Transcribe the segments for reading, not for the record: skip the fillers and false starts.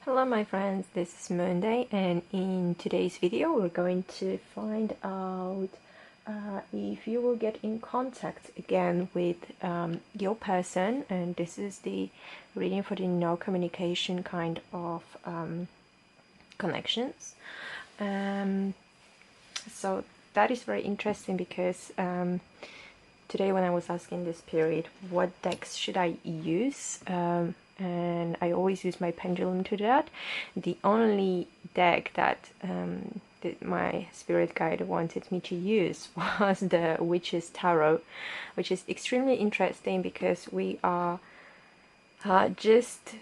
Hello my friends, this is Monday, and in today's video we're going to find out if you will get in contact again with your person, and this is the reading for the no communication kind of connections. So that is very interesting because today when I was asking this period what decks should I use, and I always use my pendulum to that. The only deck that my spirit guide wanted me to use was the Witch's Tarot, which is extremely interesting because we are just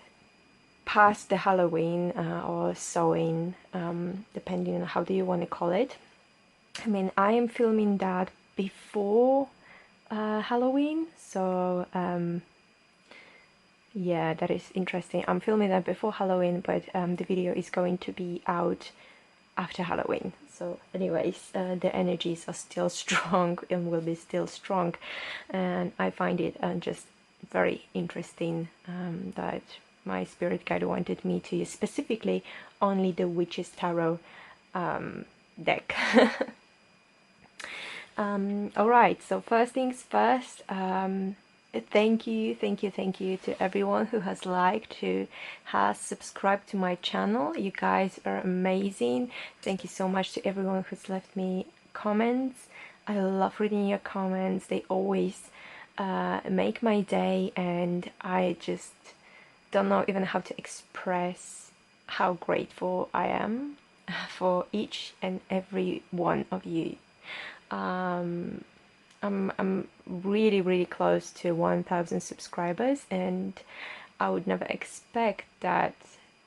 past the Halloween or Samhain, depending on how do you want to call it. I mean, I am filming that before Halloween, so yeah, that is interesting. I'm filming that before Halloween, but the video is going to be out after Halloween. So anyways, the energies are still strong and will be still strong, and I find it just very interesting that my spirit guide wanted me to use specifically only the Witch's Tarot deck. Alright, so first things first, thank you to everyone who has liked, who has subscribed to my channel. You guys are amazing. Thank you so much to everyone who's left me comments. I love reading your comments. They always make my day, and I just don't know even how to express how grateful I am for each and every one of you. I'm really close to 1,000 subscribers, and I would never expect that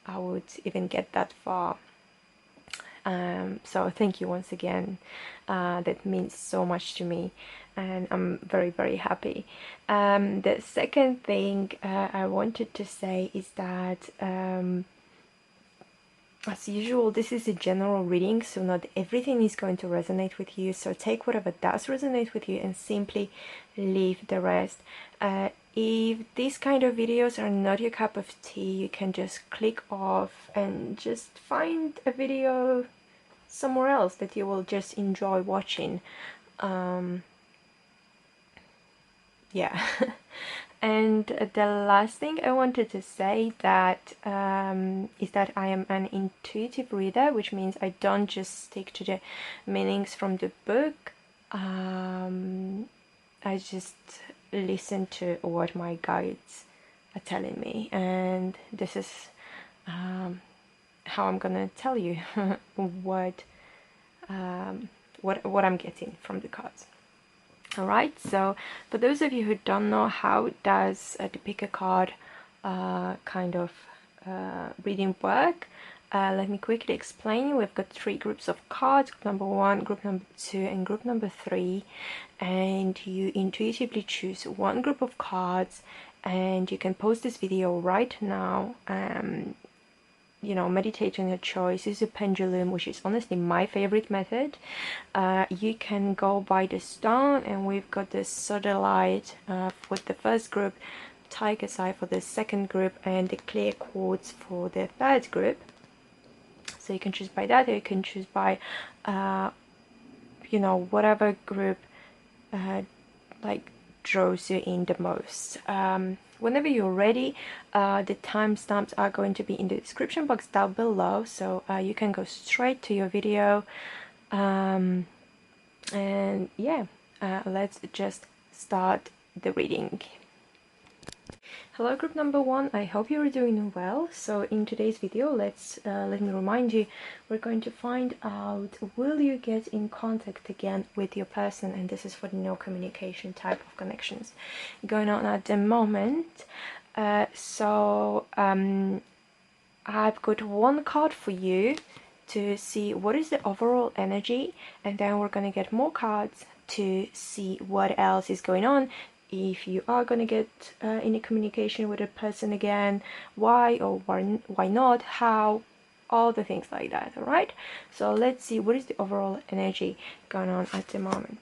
I would even get that far. So thank you once again. That means so much to me, and I'm very happy. The second thing I wanted to say is that as usual, this is a general reading, so not everything is going to resonate with you, so take whatever does resonate with you and simply leave the rest. If these kind of videos are not your cup of tea, you can just click off and just find a video somewhere else that you will just enjoy watching. Yeah. And the last thing I wanted to say that is that I am an intuitive reader, which means I don't just stick to the meanings from the book. I just listen to what my guides are telling me, and this is how I'm gonna tell you what I'm getting from the cards. Alright, so for those of you who don't know how does the pick a card kind of reading work, let me quickly explain. We've got 3 groups of cards, group number 1, group number 2 and group number 3, and you intuitively choose one group of cards, and you can pause this video right now. You know, meditate on your choice. Use a pendulum, which is honestly my favorite method. You can go by the stone, and we've got the Sodalite for the first group, tiger's eye for the second group, and the clear quartz for the third group. So you can choose by that, or you can choose by you know, whatever group like draws you in the most. Whenever you're ready, the timestamps are going to be in the description box down below, so you can go straight to your video. And yeah, let's just start the reading. Hello group number 1, I hope you're doing well. So in today's video, let me remind you, we're going to find out, will you get in contact again with your person, and this is for the no communication type of connections going on at the moment. I've got one card for you to see what is the overall energy, and then we're going to get more cards to see what else is going on. If you are going to get in a communication with a person again, why or why not, how, all the things like that. Alright, so let's see what is the overall energy going on at the moment.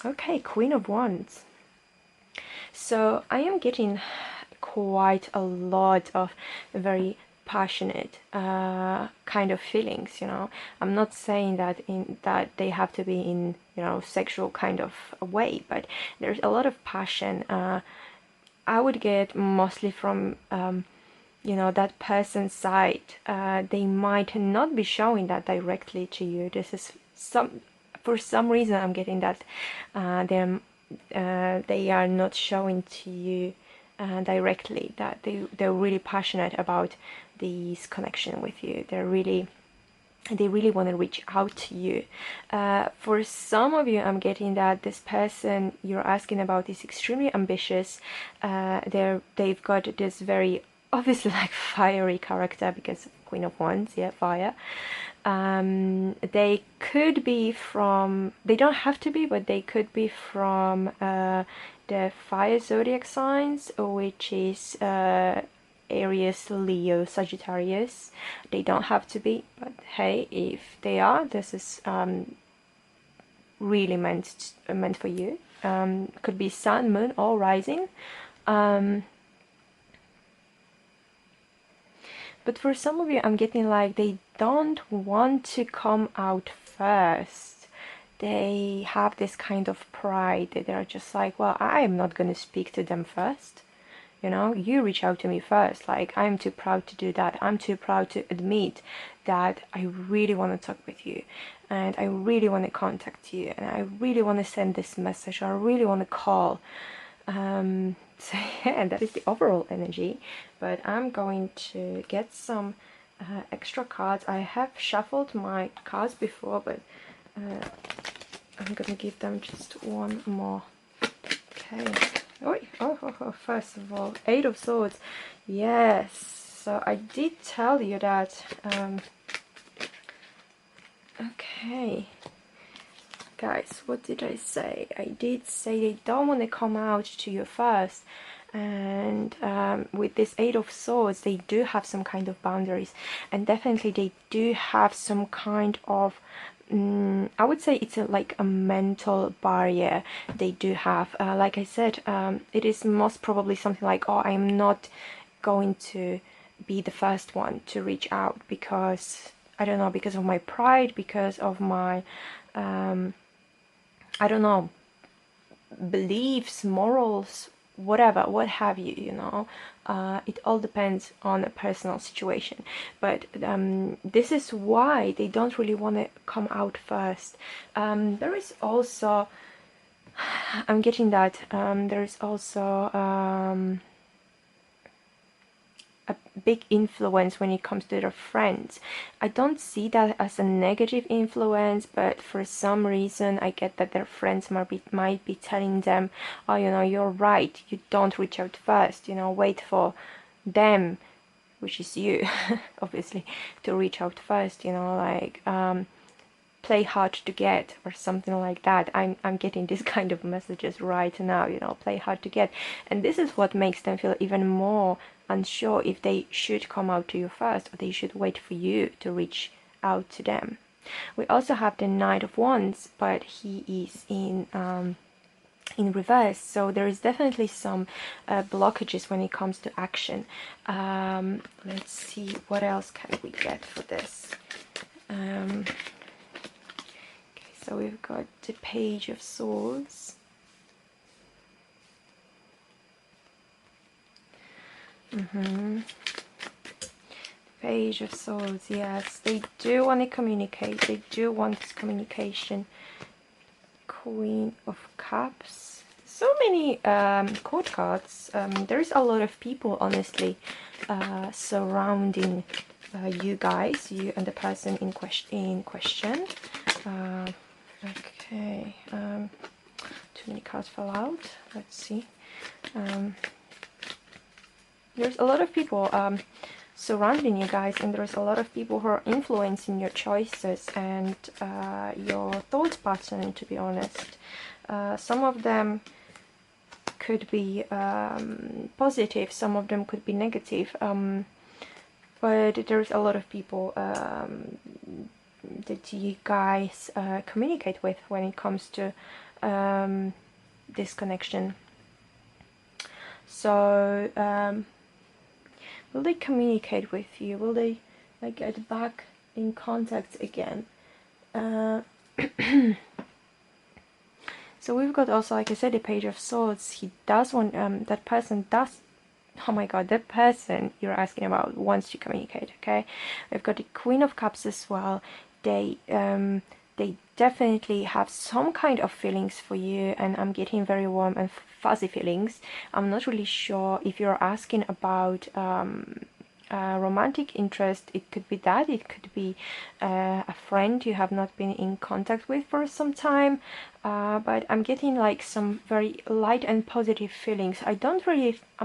Okay, Queen of Wands. So I am getting quite a lot of very passionate kind of feelings, you know. I'm not saying that they have to be in, you know, sexual kind of a way, but there's a lot of passion. I would get mostly from you know, that person's side. They might not be showing that directly to you. This is for some reason I'm getting that they are not showing to you directly that they're really passionate about this connection with you. They really want to reach out to you. For some of you, I'm getting that this person you're asking about is extremely ambitious. They've got this very obviously like fiery character, because Queen of Wands, yeah, fire. They could be from, they don't have to be, but they could be from the fire zodiac signs, which is Aries, Leo, Sagittarius. They don't have to be, but hey, if they are, this is really meant for you. Could be Sun, Moon, or Rising. But for some of you, I'm getting like they don't want to come out first. They have this kind of pride that they're just like, well, I'm not going to speak to them first. You know, you reach out to me first. Like, I'm too proud to do that. I'm too proud to admit that I really want to talk with you. And I really want to contact you. And I really want to send this message. Or I really want to call. So yeah, that is the overall energy, but I'm going to get some extra cards. I have shuffled my cards before, but I'm gonna give them just one more. Okay. Oh, first of all, Eight of Swords. Yes, so I did tell you that. Okay. Guys, what did I say? I did say they don't want to come out to you first. And with this Eight of Swords, they do have some kind of boundaries. And definitely they do have some kind of, I would say it's like a mental barrier they do have. Like I said, it is most probably something like, oh, I'm not going to be the first one to reach out because, I don't know, because of my pride, because of my I don't know, beliefs, morals, whatever, what have you, you know. It all depends on a personal situation. But this is why they don't really want to come out first. There is also, I'm getting that, there is also a big influence when it comes to their friends. I don't see that as a negative influence, but for some reason I get that their friends might be telling them, oh, you know, you're right, you don't reach out first, you know, wait for them, which is you, obviously, to reach out first, you know, like play hard to get or something like that. I'm getting these kind of messages right now, you know, play hard to get. And this is what makes them feel even more unsure if they should come out to you first or they should wait for you to reach out to them. We also have the Knight of Wands, but he is in reverse, so there is definitely some blockages when it comes to action. Let's see, what else can we get for this? So we've got the Page of Swords. Page of Swords, yes. They do want to communicate. They do want this communication. Queen of Cups. So many court cards. There is a lot of people, honestly, surrounding you guys, you and the person in question. Okay, too many cards fell out. Let's see. There's a lot of people surrounding you guys, and there's a lot of people who are influencing your choices and your thought pattern, to be honest. Some of them could be positive, some of them could be negative, but there's a lot of people that you guys communicate with when it comes to this connection. So Will they communicate with you? Will they like get back in contact again? So we've got also, like I said, the Page of Swords. He does want, that person does, oh my god, that person you're asking about wants to communicate, okay? We've got the Queen of Cups as well. They definitely have some kind of feelings for you, and I'm getting very warm and fuzzy feelings. I'm not really sure if you're asking about romantic interest. It could be that, it could be a friend you have not been in contact with for some time, but I'm getting like some very light and positive feelings. I'm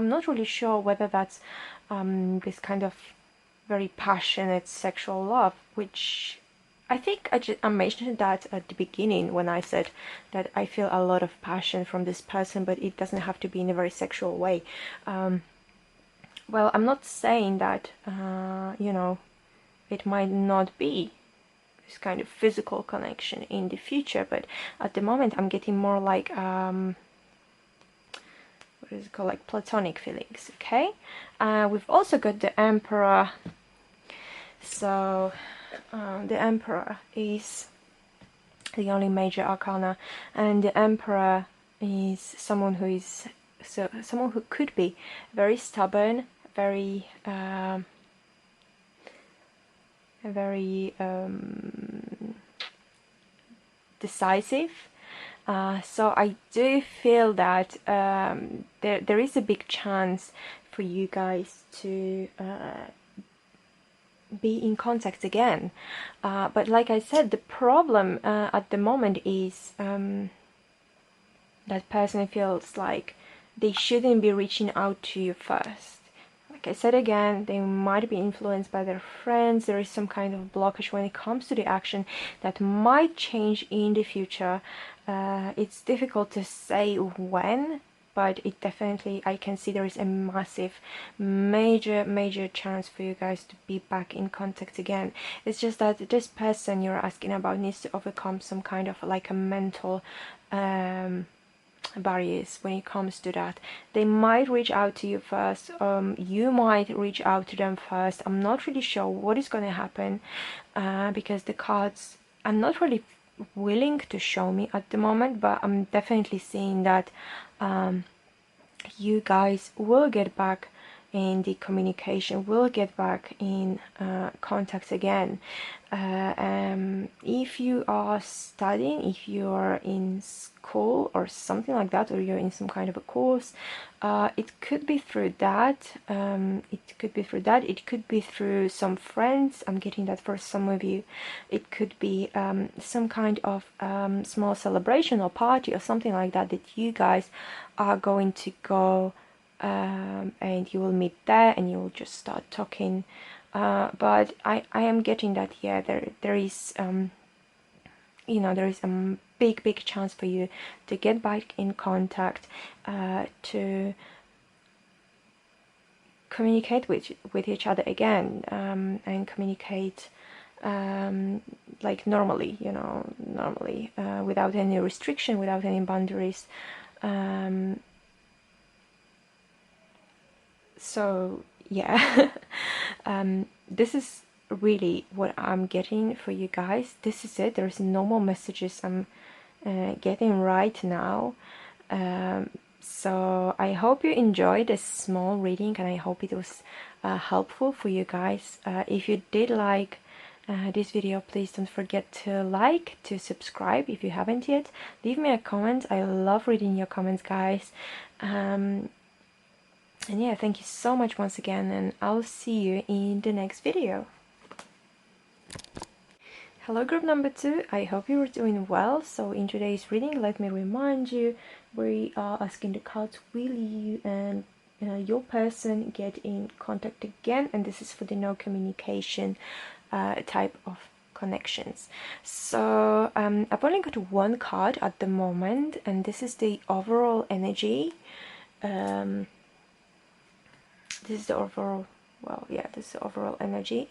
not really sure whether that's this kind of very passionate sexual love, which I think I mentioned that at the beginning when I said that I feel a lot of passion from this person, but it doesn't have to be in a very sexual way. Well, I'm not saying that, you know, it might not be this kind of physical connection in the future, but at the moment I'm getting more like, what is it called, like platonic feelings, okay? We've also got the Emperor. So, the Emperor is the only major arcana, and the Emperor is someone who is, so someone who could be very stubborn, very decisive. So I do feel that there is a big chance for you guys to be in contact again. But like I said, the problem at the moment is that person feels like they shouldn't be reaching out to you first. Like I said again, they might be influenced by their friends. There is some kind of blockage when it comes to the action that might change in the future. It's difficult to say when, but it definitely, I can see there is a massive, major chance for you guys to be back in contact again. It's just that this person you're asking about needs to overcome some kind of like a mental barriers when it comes to that. They might reach out to you first, you might reach out to them first. I'm not really sure what is going to happen, because the cards are not really willing to show me at the moment, but I'm definitely seeing that you guys will get back in the communication, will get back in contact again. If you are studying, if you are in school or something like that, or you're in some kind of a course, it could be through that. It could be through some friends. I'm getting that for some of you. It could be some kind of small celebration or party or something like that that you guys are going to go, and you will meet there and you will just start talking. But I am getting that, yeah, there is you know, there is a big chance for you to get back in contact, to communicate with each other again, and communicate like normally, you know, without any restriction, without any boundaries. So yeah, this is really what I'm getting for you guys. This is it. There's no more messages I'm getting right now. So I hope you enjoyed this small reading, and I hope it was helpful for you guys. If you did like this video, please don't forget to like, to subscribe if you haven't yet. Leave me a comment. I love reading your comments, guys. And yeah, thank you so much once again, and I'll see you in the next video. Hello group number 2, I hope you are doing well. So in today's reading, let me remind you, we are asking the cards, will you and your person get in contact again? And this is for the no communication type of connections. So I've only got one card at the moment, and this is the overall energy. This is the overall, well, yeah, this is the overall energy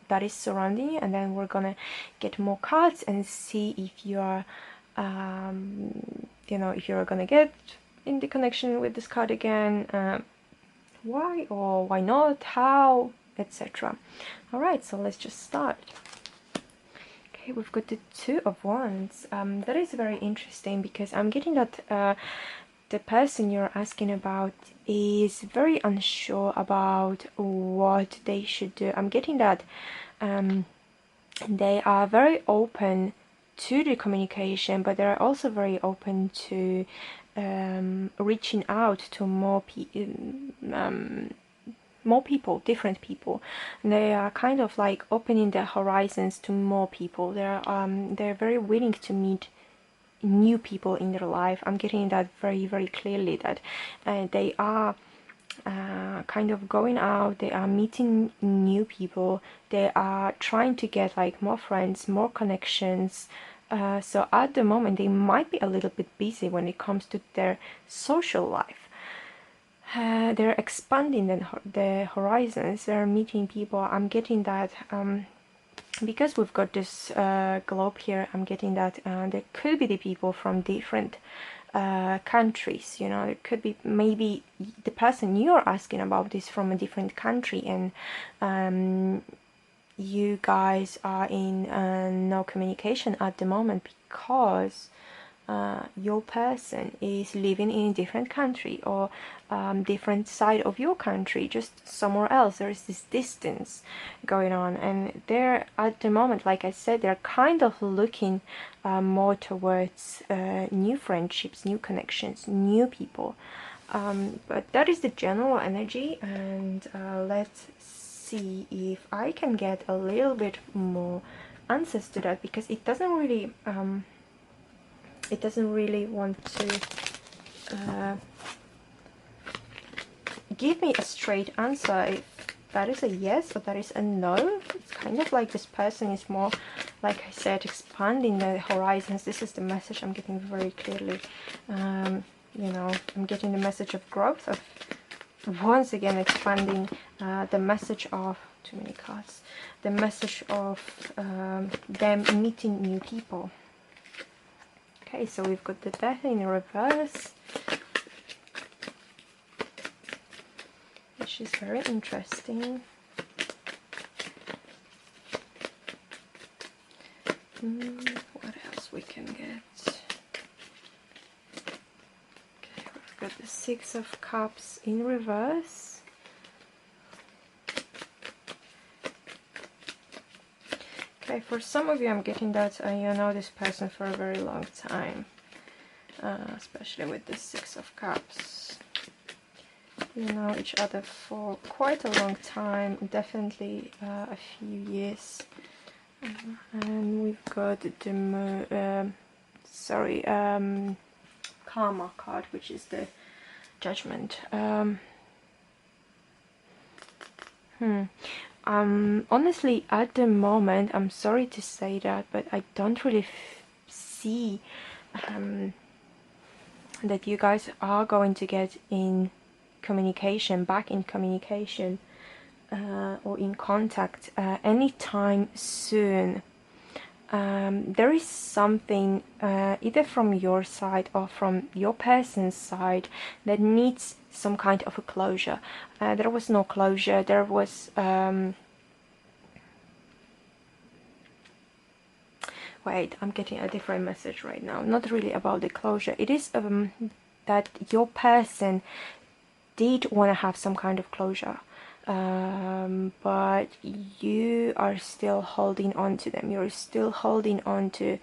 that is surrounding you, and then we're gonna get more cards and see if you are, you know, if you're gonna get in the connection with this card again, why or why not, how, etc. All right, so let's just start. Okay, we've got the Two of Wands. That is very interesting because I'm getting that the person you're asking about is very unsure about what they should do. I'm getting that they are very open to the communication, but they're also very open to reaching out to more people, different people. And they are kind of like opening their horizons to more people. They're very willing to meet new people in their life. I'm getting that very, very clearly, that they are kind of going out, they are meeting new people, they are trying to get like more friends, more connections. So at the moment they might be a little bit busy when it comes to their social life. They're expanding the horizons, they're meeting people. I'm getting that because we've got this globe here, I'm getting that there could be the people from different countries. You know, it could be maybe the person you're asking about is from a different country, and you guys are in no communication at the moment because your person is living in a different country, or different side of your country, just somewhere else. There is this distance going on, and they're at the moment, like I said, they're kind of looking more towards new friendships, new connections, new people. But that is the general energy, and let's see if I can get a little bit more answers to that, because it doesn't really want to give me a straight answer if that is a yes or that is a no. It's kind of like this person is more, like I said, expanding the horizons. This is the message I'm getting very clearly. You know, I'm getting the message of growth, of once again expanding the message of, too many cards, the message of them meeting new people. Okay, so we've got the Death in reverse, which is very interesting. What else we can get? Okay, we've got the Six of Cups in reverse. Okay, for some of you I'm getting that you know this person for a very long time, especially with the Six of Cups. You know each other for quite a long time, definitely a few years. And we've got the Karma card, which is the Judgment. Honestly, at the moment, I'm sorry to say that, but I don't really see that you guys are going to get in communication, back in communication, or in contact anytime soon. There is something either from your side or from your person's side that needs some kind of a closure. There was no closure. There was wait, I'm getting a different message right now. Not really about the closure. It is that your person did want to have some kind of closure, but you are still holding on to them. You're still holding on to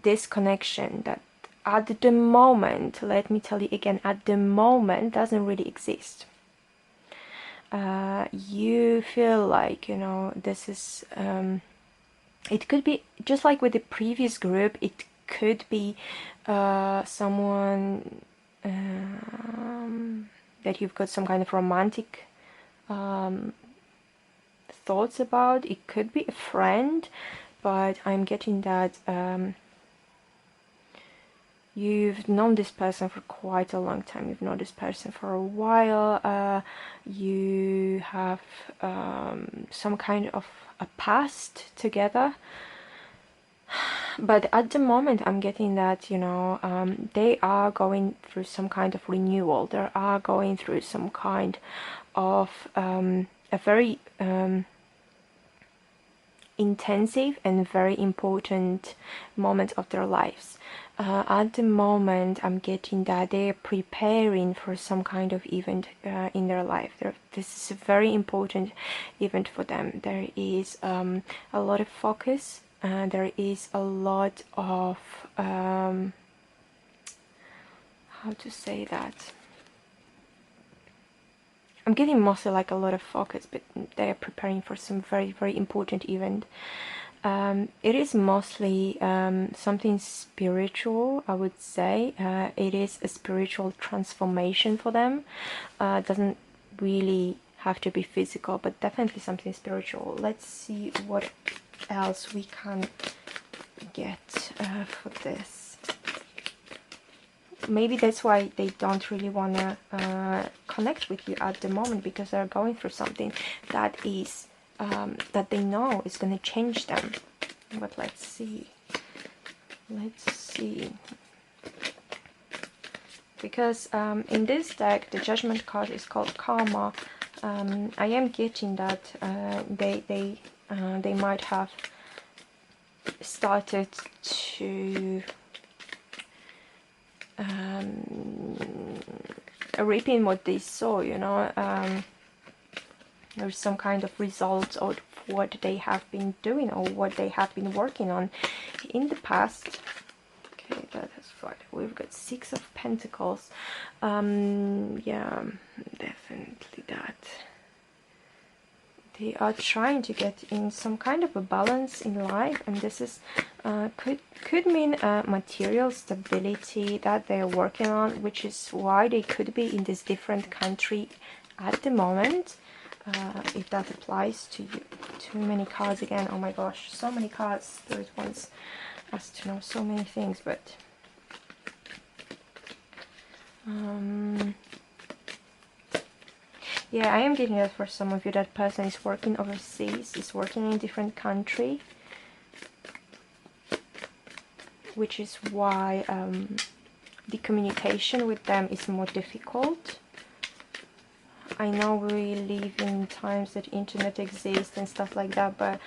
this connection that at the moment, let me tell you again, at the moment doesn't really exist. You feel like, you know, this is it could be just like with the previous group. It could be someone that you've got some kind of romantic thoughts about. It could be a friend, but I'm getting that you've known this person for quite a long time. You've known this person for a while. You have some kind of a past together, But at the moment I'm getting that, you know, they are going through some kind of renewal. They are going through some kind of a very intensive and very important moment of their lives. At the moment I'm getting that they're preparing for some kind of event in their life. This is a very important event for them. There is a lot of focus, there is a lot of how to say that, I'm getting mostly like a lot of focus, but they are preparing for some very, very important event. It is mostly something spiritual, I would say. It is a spiritual transformation for them. Doesn't really have to be physical, but definitely something spiritual. Let's see what else we can get for this. Maybe that's why they don't really want to connect with you at the moment, because they're going through something that is that they know is going to change them. But let's see, because in this deck the Judgment card is called Karma. I am getting that they might have started to reaping what they sow, you know. There's some kind of results of what they have been doing or what they have been working on in the past. Okay, that is right. We've got Six of Pentacles. Yeah, definitely that. They are trying to get in some kind of a balance in life, and this is could mean material stability that they are working on, which is why they could be in this different country at the moment. If that applies to you. Too many cards again. Oh my gosh, so many cards. Spirit wants us to know so many things, but yeah, I am getting that for some of you, that person is working overseas, is working in a different country, which is why the communication with them is more difficult. I know we live in times that internet exists and stuff like that, but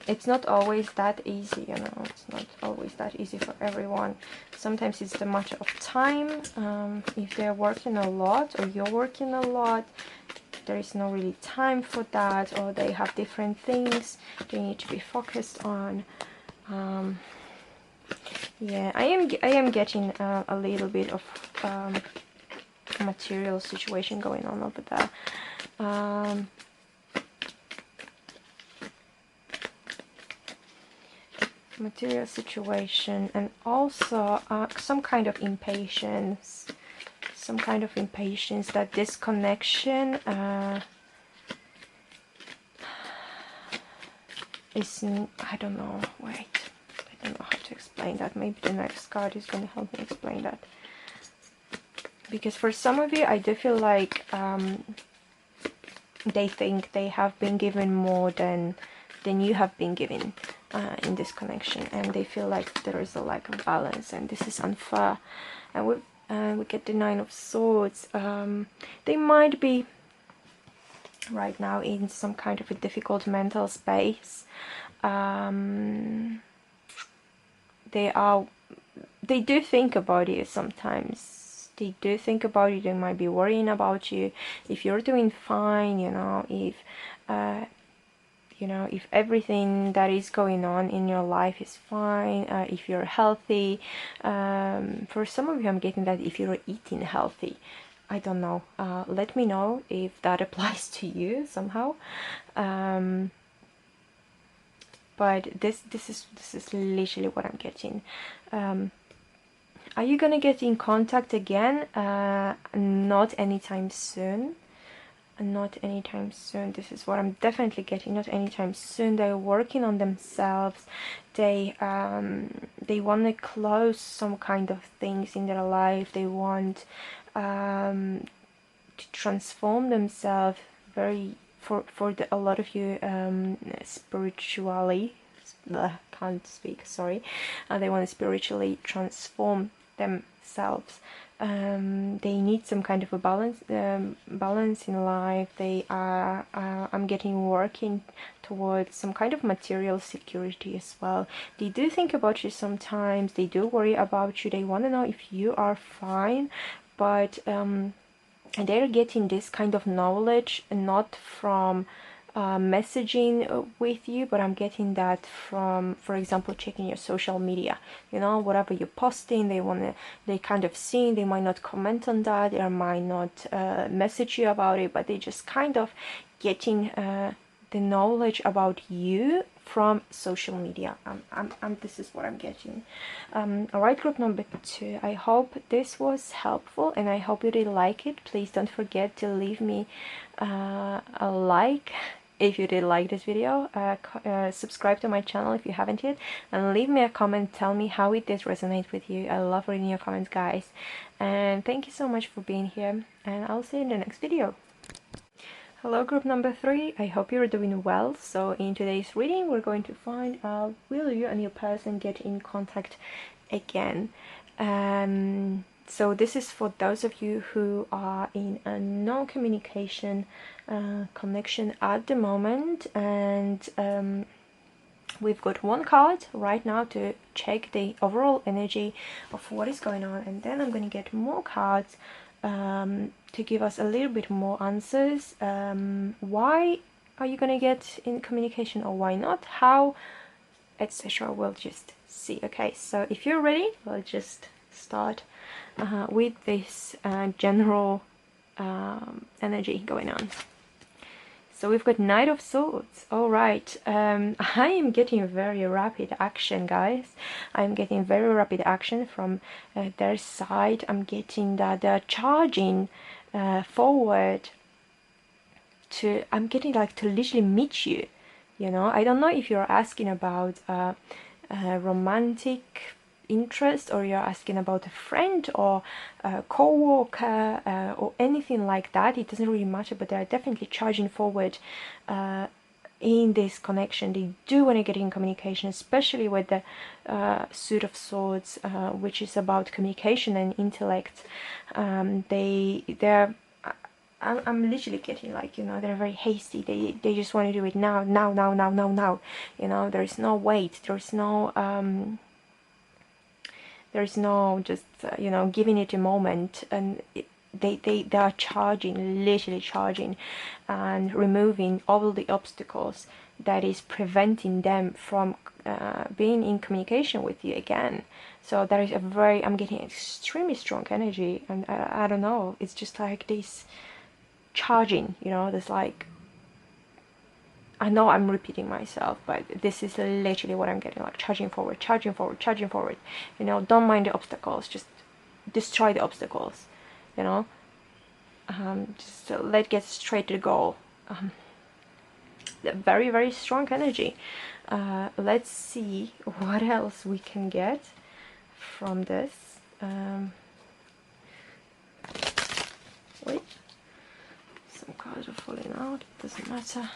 it's not always that easy, you know. It's not always that easy for everyone. Sometimes it's a matter of time. If they're working a lot or you're working a lot, there is no really time for that, or they have different things they need to be focused on. Yeah, I am getting a little bit of material situation going on over there. Material situation, and also some kind of impatience, that this connection is, I don't know, wait, I don't know how to explain that. Maybe the next card is going to help me explain that. Because for some of you, I do feel like they think they have been given more than you have been given in this connection, and they feel like there is a lack of balance, and this is unfair. And we get the Nine of Swords. They might be right now in some kind of a difficult mental space. They do think about it sometimes. They do think about it. They might be worrying about you, if you're doing fine, you know, if if everything that is going on in your life is fine, if you're healthy. For some of you, I'm getting that if you're eating healthy. I don't know. Let me know if that applies to you somehow. But this is literally what I'm getting. Are you gonna get in contact again? Not anytime soon. Not anytime soon. This is what I'm definitely getting. Not anytime soon. They're working on themselves. They want to close some kind of things in their life. They want to transform themselves very, for a lot of you, spiritually, can't speak, sorry. They want to spiritually transform themselves. They need some kind of a balance in life. They are I'm getting working towards some kind of material security as well. They do think about you sometimes. They do worry about you. They want to know if you are fine, but they're getting this kind of knowledge not from messaging with you, but I'm getting that from, for example, checking your social media. You know, whatever you're posting, they kind of see. They might not comment on that, they might not message you about it, but they just kind of getting the knowledge about you from social media. This is what I'm getting. Alright, group number 2, I hope this was helpful and I hope you did like it. Please don't forget to leave me a like if you did like this video. Subscribe to my channel if you haven't yet, and leave me a comment. Tell me how it did resonate with you. I love reading your comments, guys, and thank you so much for being here, and I'll see you in the next video. Hello, group number 3, I hope you're doing well. So in today's reading we're going to find out, will you and your person get in contact again? So this is for those of you who are in a non-communication connection at the moment, and we've got one card right now to check the overall energy of what is going on, and then I'm going to get more cards to give us a little bit more answers. Why are you going to get in communication or why not, how, etc. We'll just see. Okay, so if you're ready, we'll just start with this general energy going on. So we've got Knight of Swords. All right, I am getting very rapid action, guys. I'm getting very rapid action from their side. I'm getting that they're charging forward to, I'm getting like to literally meet you. You know, I don't know if you're asking about romantic interest, or you're asking about a friend or a co-worker or anything like that. It doesn't really matter, but they're definitely charging forward in this connection. They do want to get in communication, especially with the Suit of Swords, which is about communication and intellect. They're I'm literally getting like, you know, they're very hasty. They just want to do it now. You know, there's no wait. There's no just you know, giving it a moment, and they are charging, literally charging, and removing all the obstacles that is preventing them from being in communication with you again. So there is a very, I'm getting extremely strong energy, and I don't know, it's just like this charging, you know, there's like, I know I'm repeating myself, but this is literally what I'm getting, like charging forward, charging forward, charging forward. You know, don't mind the obstacles, just destroy the obstacles, you know. Just let's get straight to the goal. Very, very strong energy. Let's see what else we can get from this. Wait, some cards are falling out, doesn't matter.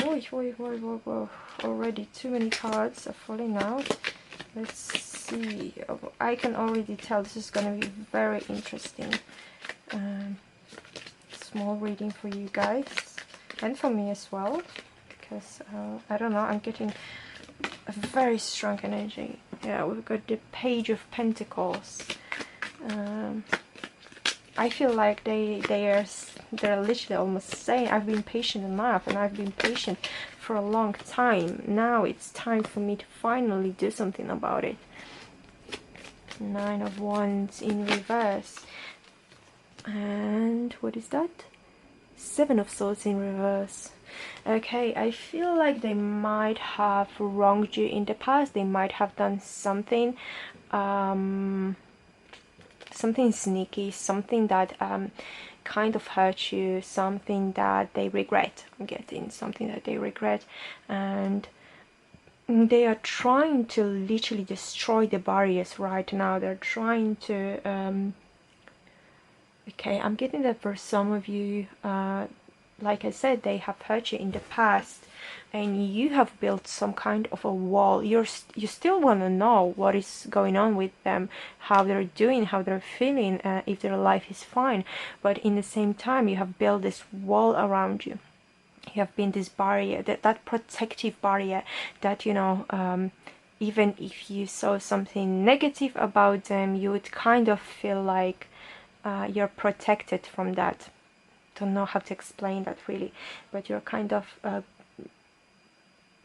Whoa. Already too many cards are falling out. Let's see. I can already tell this is going to be very interesting. Small reading for you guys and for me as well, because I don't know, I'm getting a very strong energy. Yeah, we've got the Page of Pentacles. I feel like they're literally almost saying, I've been patient enough, and I've been patient for a long time. Now it's time for me to finally do something about it. Nine of Wands in reverse. And what is that? Seven of Swords in reverse. Okay, I feel like they might have wronged you in the past. They might have done something something sneaky, something that kind of hurt you, something that they regret. I'm getting something that they regret, and they are trying to literally destroy the barriers right now. They're trying to okay, I'm getting that for some of you, like I said, they have hurt you in the past, and you have built some kind of a wall. You still want to know what is going on with them, how they're doing, how they're feeling, if their life is fine, but in the same time you have built this wall around you. You have been this barrier, that protective barrier that, you know, even if you saw something negative about them, you would kind of feel like you're protected from that. Don't know how to explain that really, but you're kind of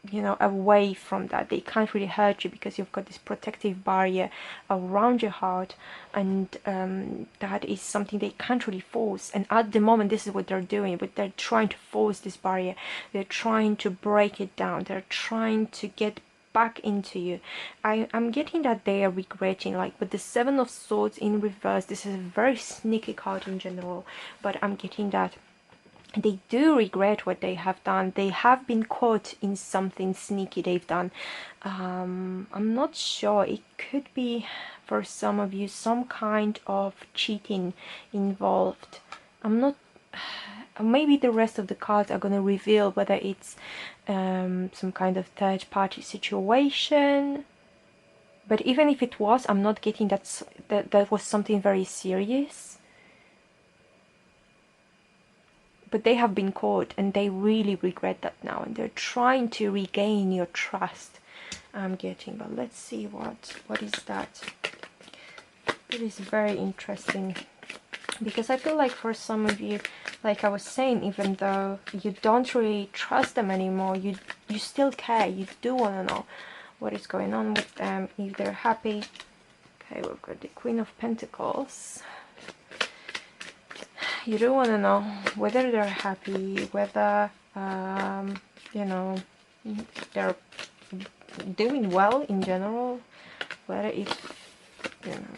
you know, away from that. They can't really hurt you because you've got this protective barrier around your heart, and that is something they can't really force. And at the moment this is what they're doing, but they're trying to force this barrier, they're trying to break it down, they're trying to get back into you. I'm getting that they are regretting, like with the Seven of Swords in reverse. This is a very sneaky card in general, but I'm getting that they do regret what they have done. They have been caught in something sneaky they've done. I'm not sure. It could be for some of you some kind of cheating involved. I'm not. Maybe the rest of the cards are going to reveal whether it's some kind of third-party situation. But even if it was, I'm not getting that was something very serious. But they have been caught and they really regret that now, and they're trying to regain your trust, I'm getting. But let's see what is that. It is very interesting, because I feel like for some of you, like I was saying, even though you don't really trust them anymore, you still care. You do want to know what is going on with them, if they're happy. Okay, we've got the Queen of Pentacles. You do want to know whether they're happy, whether you know, they're doing well in general, whether it's, you know.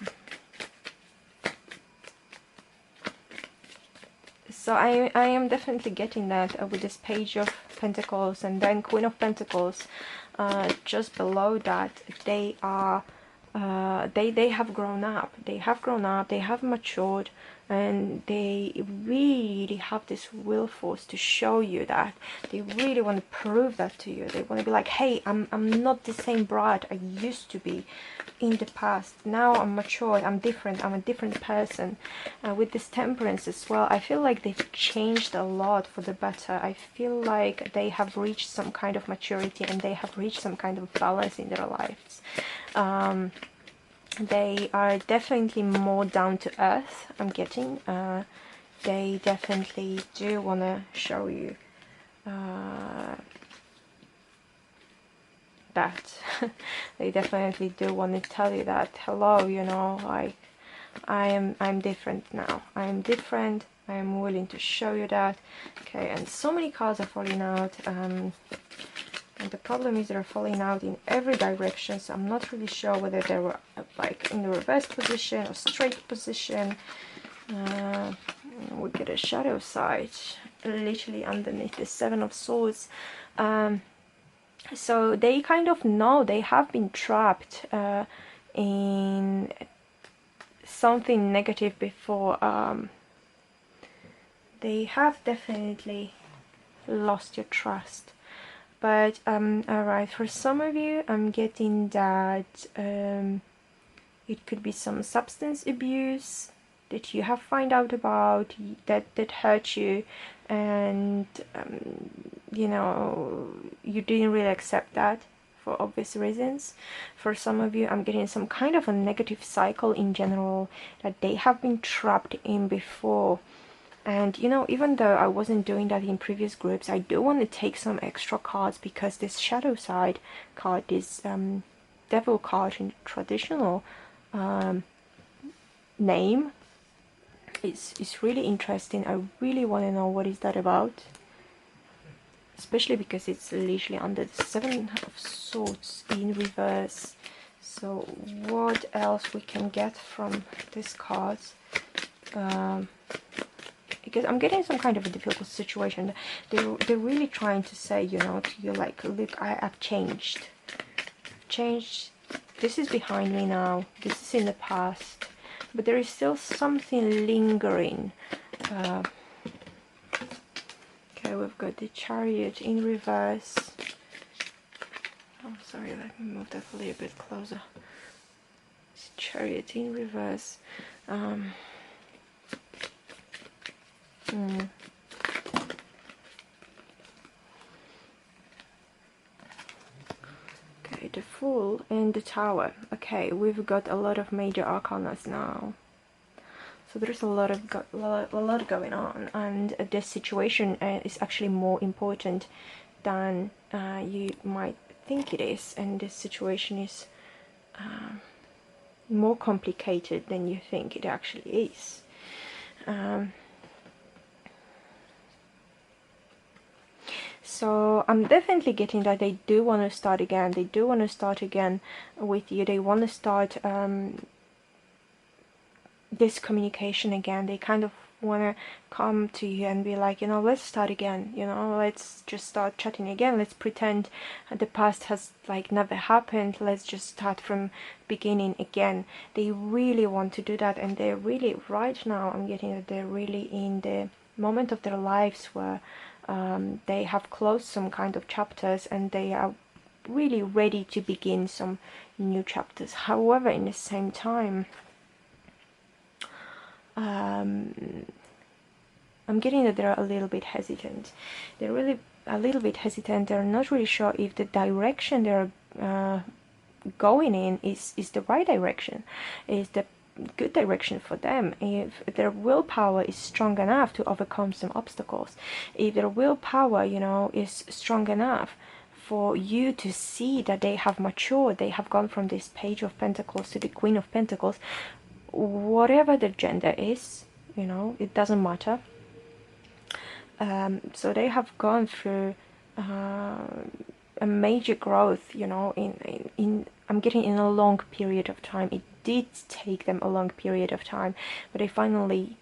So I am definitely getting that with this Page of Pentacles and then Queen of Pentacles. Just below that, they are they have grown up. They have matured, and they really have this will force to show you that. They really want to prove that to you. They want to be like, hey, I'm not the same brat I used to be in the past. Now I'm matured, I'm different, I'm a different person. With this Temperance as well, I feel like they've changed a lot for the better. I feel like they have reached some kind of maturity, and they have reached some kind of balance in their lives. They are definitely more down to earth, I'm getting. They definitely do want to show you that. They definitely do want to tell you that, hello, you know, like, I'm different now. I'm different. I'm willing to show you that. Okay, and so many cards are falling out. And the problem is they're falling out in every direction, so I'm not really sure whether they were like in the reverse position or straight position. We get a shadow side literally underneath the Seven of Swords. So they kind of know they have been trapped in something negative before. They have definitely lost your trust. But alright, for some of you, I'm getting that it could be some substance abuse that you have found out about, that hurt you, and you know, you didn't really accept that for obvious reasons. For some of you, I'm getting some kind of a negative cycle in general that they have been trapped in before. And you know, even though I wasn't doing that in previous groups, I do want to take some extra cards, because this shadow side card, this devil card in traditional name, is really interesting. I really want to know what is that about, especially because it's literally under the Seven of Swords in reverse. So what else we can get from this card? Because I'm getting some kind of a difficult situation. They're really trying to say, you know, to you, like, look, I've changed. This is behind me now. This is in the past. But there is still something lingering. Okay, Okay, we've got the Chariot in reverse. Oh, sorry, let me move that a little bit closer. It's Chariot in reverse. Okay, the Fool and the Tower. Okay, we've got a lot of major arcanas now. So there's a lot going on, and this situation is actually more important than you might think it is, and this situation is more complicated than you think it actually is. So I'm definitely getting that they do want to start again. They do want to start again with you. They want to start this communication again. They kind of want to come to you and be like, you know, let's start again, you know, let's just start chatting again, let's pretend the past has like never happened, let's just start from beginning again. They really want to do that, and they're really, right now I'm getting that they're really in the moment of their lives where they have closed some kind of chapters and they are really ready to begin some new chapters. However, in the same time, I'm getting that they're a little bit hesitant. They're really a little bit hesitant. They're not really sure if the direction they're going in is the right direction, is the good direction for them, if their willpower is strong enough to overcome some obstacles, if their willpower, you know, is strong enough for you to see that they have matured, they have gone from this Page of Pentacles to the Queen of Pentacles. Whatever the gender is, you know, it doesn't matter. So they have gone through a major growth, you know, in I'm getting in a long period of time. It did take them a long period of time, but they finally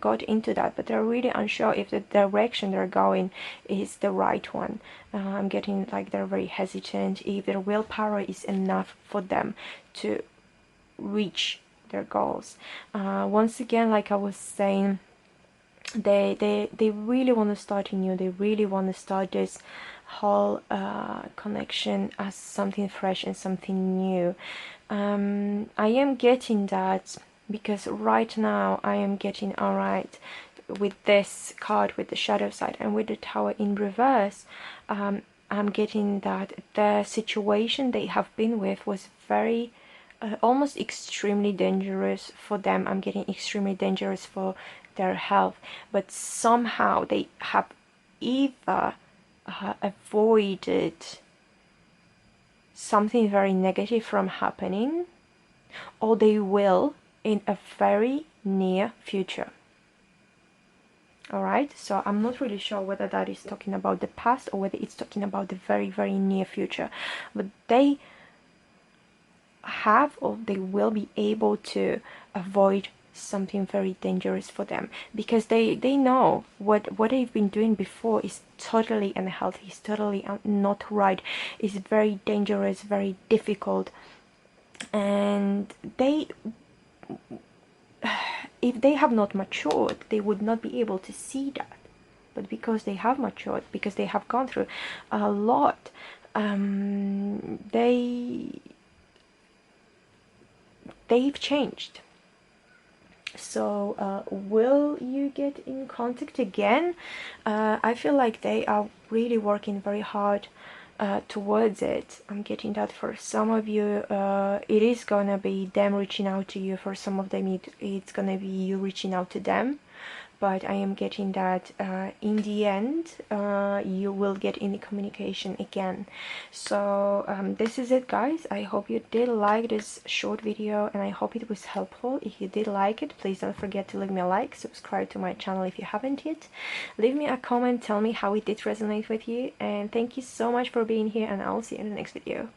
got into that. But they're really unsure if the direction they're going is the right one. I'm getting like they're very hesitant if their willpower is enough for them to reach their goals. Once again, like I was saying, they really want to start anew. They really want to start this whole connection as something fresh and something new. I am getting that because right now I am getting, all right, with this card, with the shadow side and with the Tower in reverse, I'm getting that the situation they have been with was very almost extremely dangerous for them. I'm getting extremely dangerous for their health, but somehow they have either avoided something very negative from happening, or they will in a very near future. Alright, so I'm not really sure whether that is talking about the past or whether it's talking about the very, very near future, but they have, or they will be able to avoid something very dangerous for them, because they know what they've been doing before is totally unhealthy, is totally not right, is very dangerous, very difficult, and they, if they have not matured, they would not be able to see that. But because they have matured, because they have gone through a lot, they've changed. So will you get in contact again? I feel like they are really working very hard towards it. I'm getting that for some of you it is gonna be them reaching out to you. For some of them it's gonna be you reaching out to them. But I am getting that in the end you will get in the communication again. So this is it, guys. I hope you did like this short video, and I hope it was helpful. If you did like it, please don't forget to leave me a like, subscribe to my channel if you haven't yet, leave me a comment, tell me how it did resonate with you, and thank you so much for being here, and I'll see you in the next video.